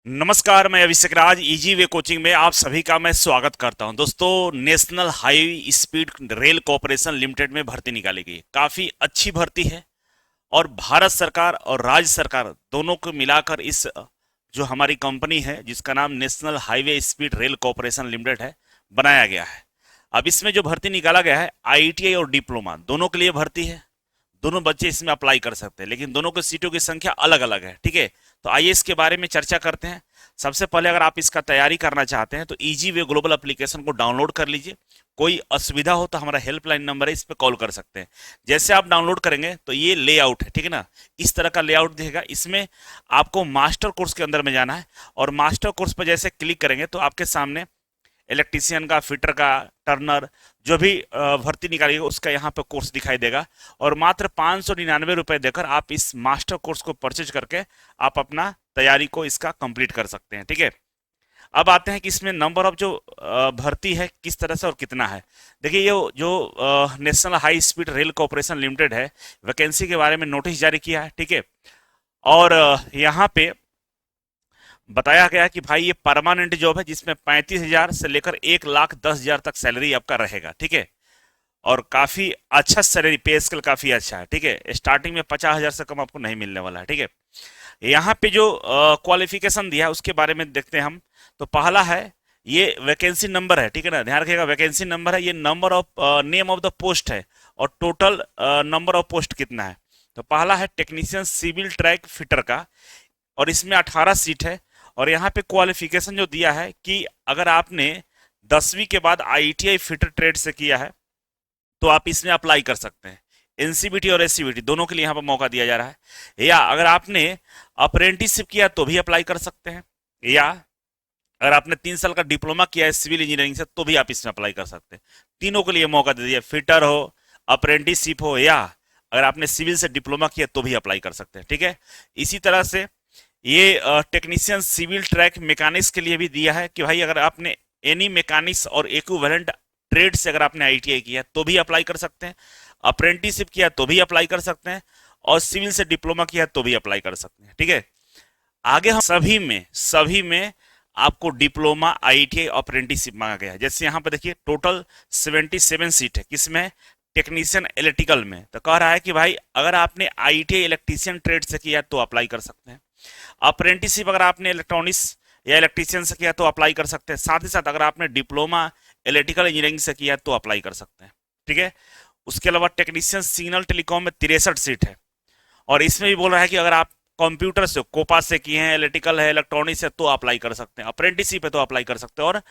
नमस्कार, मैं अभिषेक राज easy way coaching में आप सभी का मैं स्वागत करता हूं। दोस्तों, national high speed rail corporation limited में भर्ती निकाली गई। काफी अच्छी भर्ती है और भारत सरकार और राज्य सरकार दोनों को मिलाकर इस जो हमारी कंपनी है जिसका नाम national highway speed rail corporation limited है बनाया गया है। अब इसमें जो भर्ती निकाला गया है आईटीआई और डिप्लोमा दोनों के लिए भर्ती है। दोनों बच्चे इसमें अप्लाई कर सकते हैं, लेकिन दोनों की सीटों की संख्या अलग अलग है। ठीक है, तो आइए इसके बारे में चर्चा करते हैं। सबसे पहले अगर आप इसका तैयारी करना चाहते हैं तो इजी वे ग्लोबल एप्लीकेशन को डाउनलोड कर लीजिए। कोई असुविधा हो तो हमारा हेल्पलाइन नंबर है, इस पर कॉल कर सकते हैं। जैसे आप डाउनलोड करेंगे तो ये लेआउट है, ठीक है ना, इस तरह का लेआउट दिखेगा। इसमें आपको मास्टर कोर्स के अंदर में जाना है और मास्टर कोर्स पर जैसे क्लिक करेंगे तो आपके सामने इलेक्ट्रीशियन का, फिटर का, टर्नर जो भी भर्ती निकालिएगा उसका यहाँ पे कोर्स दिखाई देगा। और मात्र 599 रुपये देकर आप इस मास्टर कोर्स को परचेज करके आप अपना तैयारी को इसका कंप्लीट कर सकते हैं। ठीक है, अब आते हैं कि इसमें नंबर ऑफ जो भर्ती है किस तरह से और कितना है। देखिए, ये जो national high speed rail corporation limited है वैकेंसी के बारे में नोटिस जारी किया है। ठीक है, और यहाँ पे बताया गया कि भाई ये परमानेंट जॉब है जिसमें 35,000 से लेकर 1,10,000 तक सैलरी आपका रहेगा। ठीक है, और काफी अच्छा सैलरी पे स्केल काफी अच्छा है। ठीक है, स्टार्टिंग में 50,000 से कम आपको नहीं मिलने वाला है। ठीक है, यहाँ पे जो क्वालिफिकेशन दिया है उसके बारे में देखते हैं हम। तो पहला है ये वैकेंसी नंबर है, ठीक है ना, ध्यान रखिएगा वैकेंसी नंबर है, ये number of name of the post है और टोटल नंबर ऑफ पोस्ट कितना है। तो पहला है टेक्नीशियन सिविल ट्रैक फिटर का और इसमें 18 सीट है। और यहाँ पे क्वालिफिकेशन जो दिया है कि अगर आपने 10वीं के बाद आईटीआई फिटर ट्रेड से किया है तो आप इसमें अप्लाई कर सकते हैं। एनसीबीटी और एससीबीटी दोनों के लिए यहाँ पर मौका दिया जा रहा है। या अगर आपने अप्रेंटिसशिप किया तो भी अप्लाई कर सकते हैं, या अगर आपने 3 साल का डिप्लोमा किया है सिविल इंजीनियरिंग से तो भी आप इसमें अप्लाई कर सकते हैं। तीनों के लिए मौका दे दिया, फिटर हो, अप्रेंटिसशिप हो, या अगर आपने सिविल से डिप्लोमा किया तो भी अप्लाई कर सकते हैं। ठीक है, इसी तरह से ये टेक्नीशियन सिविल ट्रैक मैकेनिक्स के लिए भी दिया है कि भाई अगर आपने एनी मैकेनिक्स और इक्विवेलेंट ट्रेड से अगर आपने आईटीआई किया तो भी अप्लाई कर सकते हैं, अप्रेंटिसशिप किया तो भी अप्लाई कर सकते हैं, और सिविल से डिप्लोमा किया तो भी अप्लाई कर सकते हैं। ठीक है, आगे हम सभी में आपको डिप्लोमा, आईटीआई, अप्रेंटिसशिप मांगा गया है। जैसे यहाँ पे देखिए टोटल 77 सीट है, किसमें, टेक्नीशियन इलेक्ट्रिकल में। तो कह रहा है कि भाई अगर आपने आईटीआई इलेक्ट्रीशियन ट्रेड से किया तो अप्लाई कर सकते हैं, अप्रेंटिसशिप अगर आपने इलेक्ट्रॉनिक्स या इलेक्ट्रीशियन से किया तो अप्लाई कर सकते हैं, साथ ही साथ अगर आपने डिप्लोमा इलेक्ट्रिकल इंजीनियरिंग से किया तो अप्लाई कर सकते हैं। ठीक है, उसके अलावा टेक्नीशियन सिग्नल टेलीकॉम में 63 सीट है और इसमें भी बोल रहा है कि अगर आप कंप्यूटर से, कोपा से किए हैं, इलेक्ट्रिकल है, इलेक्ट्रॉनिक्स है तो अप्लाई कर सकते हैं, अप्रेंटिसशिप है तो अप्लाई कर सकते हैं, और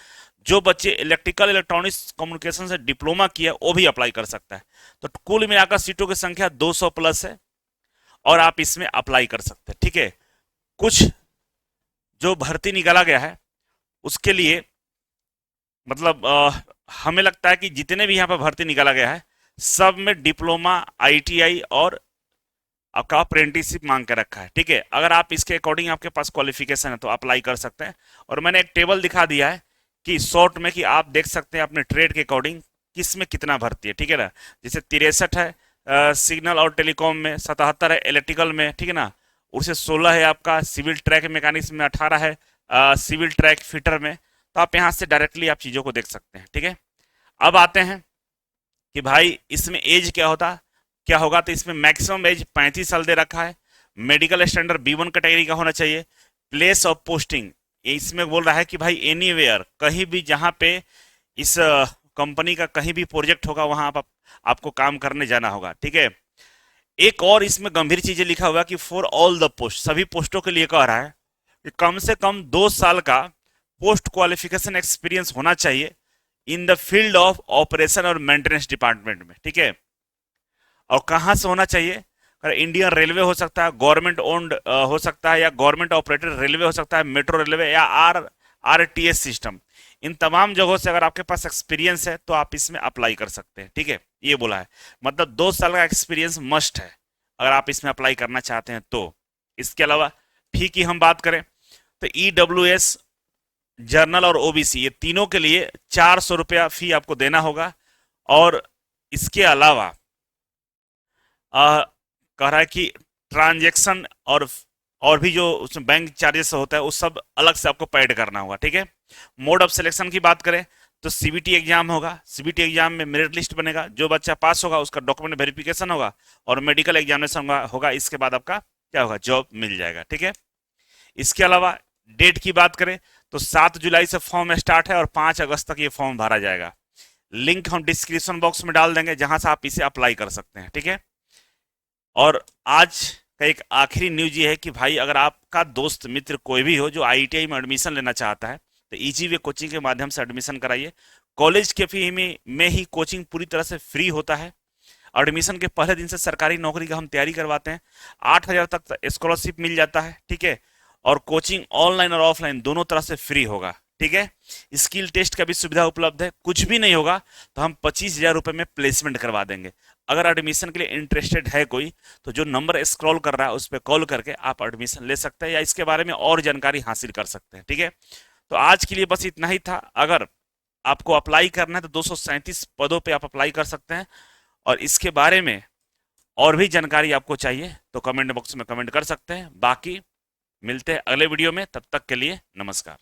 जो बच्चे इलेक्ट्रिकल इलेक्ट्रॉनिक्स कम्युनिकेशन से डिप्लोमा किया है वो भी अप्लाई कर सकता है। तो कुल मिलाकर सीटों की संख्या 200 प्लस है और आप इसमें अप्लाई कर सकते हैं। ठीक है, कुछ जो भर्ती निकाला गया है उसके लिए मतलब हमें लगता है कि जितने भी यहाँ पर भर्ती निकाला गया है सब में डिप्लोमा, आईटीआई और आपका अप्रेंटिसशिप मांग के रखा है। ठीक है, अगर आप इसके अकॉर्डिंग आपके पास क्वालिफिकेशन है तो अप्लाई कर सकते हैं। और मैंने एक टेबल दिखा दिया है कि शॉर्ट में कि आप देख सकते हैं अपने ट्रेड के अकॉर्डिंग किस में कितना भर्ती है। ठीक है ना, जैसे 63 है सिग्नल और टेलीकॉम में, 77 है इलेक्ट्रिकल में, ठीक है ना, उससे 16 है आपका सिविल ट्रैक मैकेनिक्स में, 18 है सिविल ट्रैक फिटर में। तो आप यहाँ से डायरेक्टली आप चीज़ों को देख सकते हैं। ठीक है, अब आते हैं कि भाई इसमें एज क्या होगा। तो इसमें मैक्सिमम एज 35 साल दे रखा है, मेडिकल स्टैंडर्ड B1 कैटेगरी का होना चाहिए, प्लेस ऑफ पोस्टिंग इसमें बोल रहा है कि भाई एनीवेयर, कहीं भी जहाँ पे इस कंपनी का कहीं भी प्रोजेक्ट होगा वहां आपको काम करने जाना होगा। ठीक है, एक और इसमें गंभीर चीजें लिखा हुआ कि फॉर ऑल द पोस्ट, सभी पोस्टों के लिए कह रहा है कि कम से कम 2 साल का पोस्ट क्वालिफिकेशन एक्सपीरियंस होना चाहिए in the field of operation और मेंटेनेंस डिपार्टमेंट में। ठीक है, और कहाँ से होना चाहिए, अगर इंडियन रेलवे हो सकता है, गवर्नमेंट ओन्ड हो सकता है, या गवर्नमेंट ऑपरेटेड रेलवे हो सकता है, मेट्रो रेलवे, या आरटीएस सिस्टम, इन तमाम जगहों से अगर आपके पास एक्सपीरियंस है तो आप इसमें अप्लाई कर सकते हैं। ठीक है, ये बोला है, मतलब 2 साल का एक्सपीरियंस मस्ट है अगर आप इसमें अप्लाई करना चाहते हैं तो। इसके अलावा फी की हम बात करें तो EWS, जर्नल और ओबीसी ये तीनों के लिए 400 रुपया फी आपको देना होगा। और इसके अलावा कह रहा है कि ट्रांजेक्शन और भी जो उसमें बैंक चार्जेस होता है वो सब अलग से आपको पेड करना होगा, ठीक है। मोड ऑफ सिलेक्शन की बात करें तो सीबीटी एग्जाम होगा। सीबीटी एग्जाम में मेरिट लिस्ट बनेगा, जो बच्चा पास होगा उसका डॉक्यूमेंट वेरिफिकेशन होगा और मेडिकल एग्जामिनेशन होगा। इसके बाद आपका क्या होगा, जॉब मिल जाएगा, ठीक है। इसके अलावा डेट की बात करें तो 7 जुलाई से फॉर्म स्टार्ट है और 5 अगस्त तक ये फॉर्म भरा जाएगा। लिंक हम डिस्क्रिप्शन बॉक्स में डाल देंगे जहां से आप इसे अप्लाई कर सकते हैं, ठीक है। और आज का एक आखिरी न्यूज ये है कि भाई अगर आपका दोस्त मित्र कोई भी हो जो आईटीआई में एडमिशन लेना चाहता है तो इजी वे कोचिंग के माध्यम से एडमिशन कराइए। कॉलेज के फी में ही कोचिंग पूरी तरह से फ्री होता है। एडमिशन के पहले दिन से सरकारी नौकरी का हम तैयारी करवाते हैं। 8,000 तक स्कॉलरशिप मिल जाता है, ठीक है। और कोचिंग ऑनलाइन और ऑफलाइन दोनों तरह से फ्री होगा, ठीक है। स्किल टेस्ट का भी सुविधा उपलब्ध है। कुछ भी नहीं होगा तो हम 25,000 रुपए में प्लेसमेंट करवा देंगे। अगर एडमिशन के लिए इंटरेस्टेड है कोई तो जो नंबर स्क्रॉल कर रहा है उस पर कॉल करके आप एडमिशन ले सकते हैं या इसके बारे में और जानकारी हासिल कर सकते हैं, ठीक है। तो आज के लिए बस इतना ही था। अगर आपको अप्लाई करना है तो 237 पदों पे आप अप्लाई कर सकते हैं। और इसके बारे में और भी जानकारी आपको चाहिए तो कमेंट बॉक्स में कमेंट कर सकते हैं। बाकी मिलते हैं अगले वीडियो में, तब तक के लिए नमस्कार।